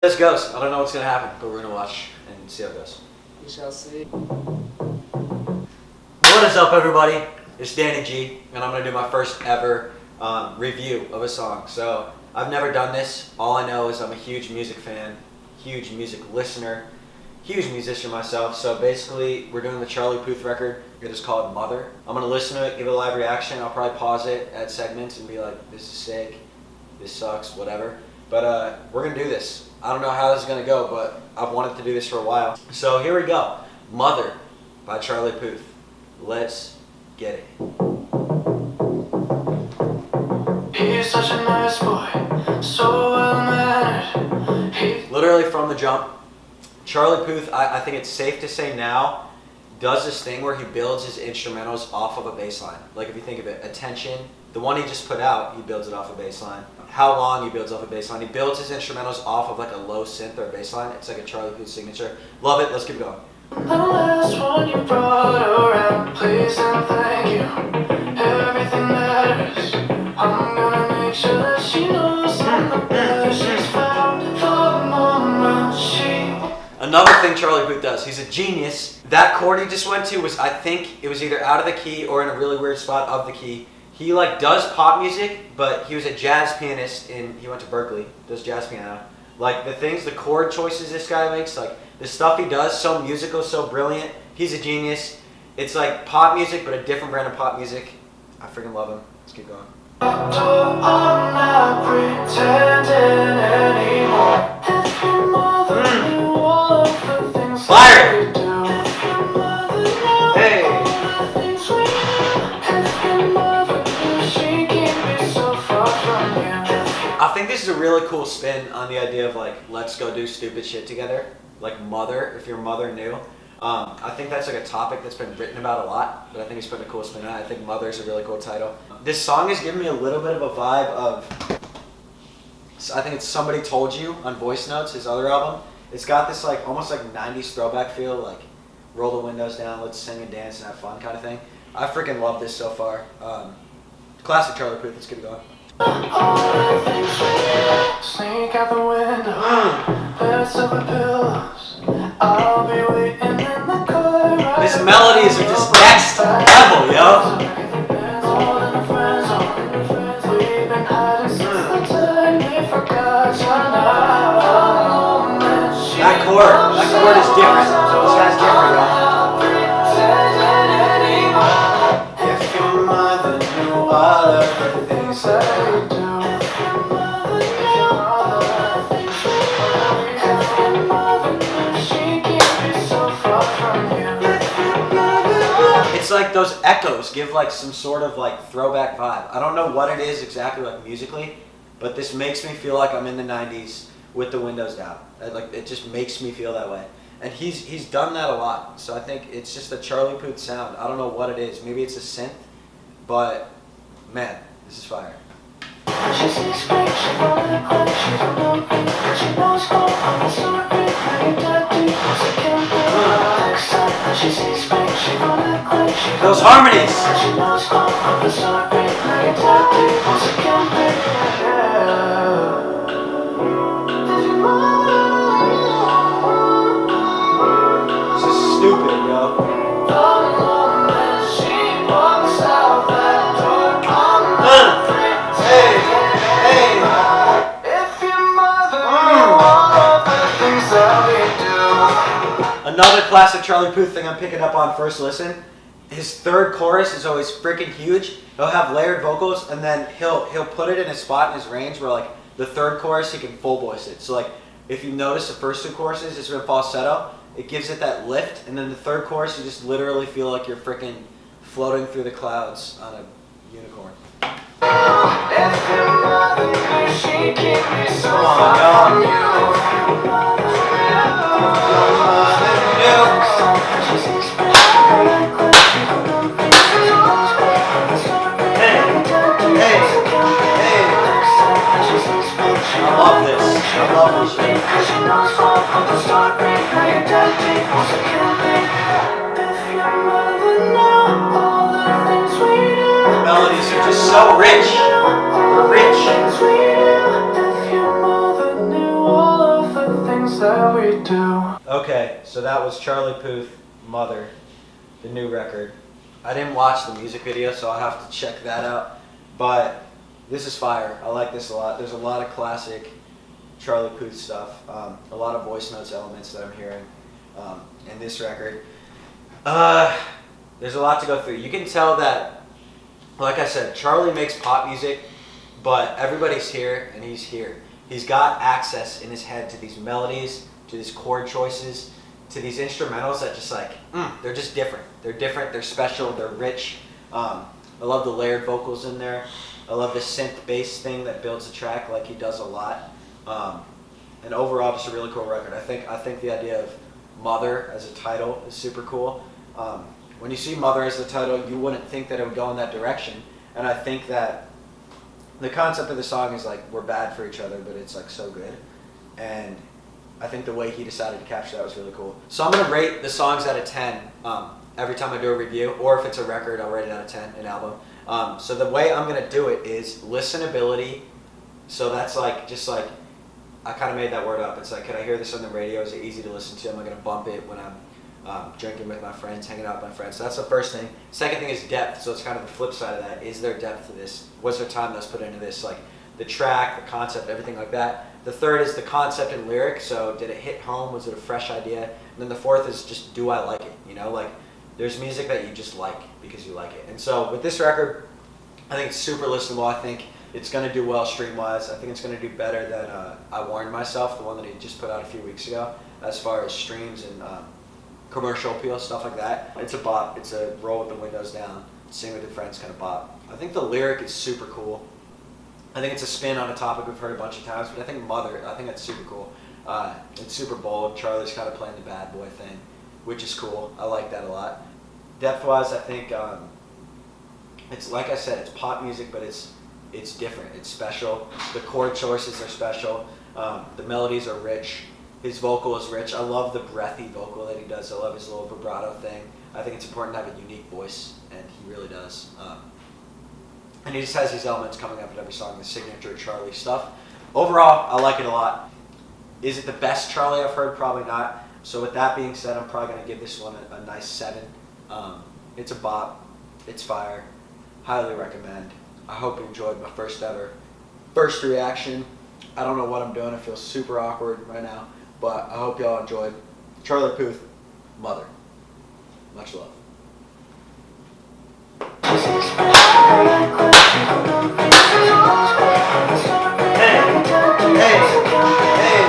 This goes. I don't know what's gonna happen, but we're gonna watch and see how it goes. We shall see. What is up, everybody? It's Danny G, and I'm gonna do my first ever review of a song. So I've never done this. All I know is I'm a huge music fan, huge music listener, huge musician myself. So basically, we're doing the Charlie Puth record. It is called Mother. I'm gonna listen to it, give it a live reaction. I'll probably pause it at segments and be like, "This is sick. This sucks. Whatever." But we're gonna do this. I don't know how this is gonna go, but I've wanted to do this for a while. So here we go. Mother by Charlie Puth. Let's get it. He's such a nice boy, so well-mannered. Literally from the jump, Charlie Puth, I think it's safe to say now, does this thing where he builds his instrumentals off of a bass line. Like if you think of it, Attention, the one he just put out, he builds it off a bass line. How Long, he builds off a bass line. He builds his instrumentals off of like a low synth or a bass line. It's like a Charlie Puth signature. Love it, let's keep going. The last one you brought around, please and thank you. Everything matters. I'm gonna make sure that she knows I'm the best she's found. For the moment she... Another thing Charlie Puth does, he's a genius. That chord he just went to was, I think, it was either out of the key or in a really weird spot of the key. He like does pop music, but he was a jazz pianist he went to Berkeley, does jazz piano. Like the chord choices this guy makes, like the stuff he does, so musical, so brilliant. He's a genius. It's like pop music, but a different brand of pop music. I freaking love him. Let's keep going. I'm not pretending anymore. If your mother knew all of the things Fire! that we do. If your mother knew Hey! all the things we do. If your mother knew she keep me so far from you. I think this is a really cool spin on the idea of like, let's go do stupid shit together. Like Mother, if your mother knew. I think that's like a topic that's been written about a lot, but I think he's putting a cool spin on it. I think Mother's a really cool title. This song is giving me a little bit of a vibe of, I think it's Somebody Told You on Voice Notes, his other album. It's got this like almost like 90s throwback feel, like roll the windows down, let's sing and dance and have fun kind of thing. I freaking love this so far. Classic Charlie Puth, let's keep it going. Sneak out the window, let's over pillows. I'll be waiting in the car. His melodies are just next level, yo. That chord is different. This guy's different, yo. If your mother knew all of the things that we do. It's like those echoes give like some sort of like throwback vibe. I don't know what it is exactly like musically, but this makes me feel like I'm in the 90s with the windows down. Like it just makes me feel that way. And he's done that a lot. So I think it's just a Charlie Puth sound. I don't know what it is. Maybe it's a synth, but man, this is fire. Those harmonies. This is stupid, yo. Another classic Charlie Puth thing I'm picking up on first listen. His third chorus is always freaking huge. He'll have layered vocals, and then he'll put it in a spot in his range where like the third chorus he can full voice it. So like if you notice the first two choruses, it's been falsetto. It gives it that lift, and then the third chorus you just literally feel like you're freaking floating through the clouds on a unicorn. I love this. I love this shit. The melodies are just so rich. They're rich. things that we do. Okay, so that was Charlie Puth, Mother, the new record. I didn't watch the music video, so I'll have to check that out. But this is fire. I like this a lot. There's a lot of classic Charlie Puth stuff. A lot of voice notes elements that I'm hearing in this record. There's a lot to go through. You can tell that, like I said, Charlie makes pop music, but everybody's here and he's here. He's got access in his head to these melodies, to these chord choices, to these instrumentals that just like, they're just different. They're different, they're special, they're rich. I love the layered vocals in there. I love the synth bass thing that builds the track like he does a lot. And overall, just a really cool record. I think the idea of Mother as a title is super cool. When you see Mother as the title, you wouldn't think that it would go in that direction. And I think that the concept of the song is like, we're bad for each other, but it's like so good. And I think the way he decided to capture that was really cool. So I'm gonna rate the songs out of 10 every time I do a review, or if it's a record, I'll rate it out of 10, an album. So the way I'm gonna do it is listenability. So that's like, just like, I kind of made that word up. It's like, can I hear this on the radio? Is it easy to listen to? Am I gonna bump it when I'm drinking with my friends, hanging out with my friends? So that's the first thing. Second thing is depth. So it's kind of the flip side of that. Is there depth to this? Was there time that's put into this? Like the track, the concept, everything like that. The third is the concept and lyric. So did it hit home? Was it a fresh idea? And then the fourth is just, do I like it? You know, like there's music that you just like because you like it. And so with this record, I think it's super listenable. I think it's going to do well stream-wise. I think it's going to do better than I Warned Myself, the one that he just put out a few weeks ago, as far as streams and commercial appeal, stuff like that. It's a bop. It's a roll with the windows down, sing with your friends kind of bop. I think the lyric is super cool. I think it's a spin on a topic we've heard a bunch of times, but I think Mother, I think that's super cool. It's super bold. Charlie's kind of playing the bad boy thing, which is cool. I like that a lot. Depth-wise, I think it's, like I said, it's pop music, but it's different. It's special. The chord choices are special. The melodies are rich. His vocal is rich. I love the breathy vocal that he does. I love his little vibrato thing. I think it's important to have a unique voice, and he really does. And he just has these elements coming up in every song, the signature Charlie stuff. Overall, I like it a lot. Is it the best Charlie I've heard? Probably not. So with that being said, I'm probably going to give this one a nice 7. It's a bop. It's fire. Highly recommend. I hope you enjoyed my first reaction. I don't know what I'm doing. I feel super awkward right now. But I hope y'all enjoyed. Charlie Puth, Mother. Much love.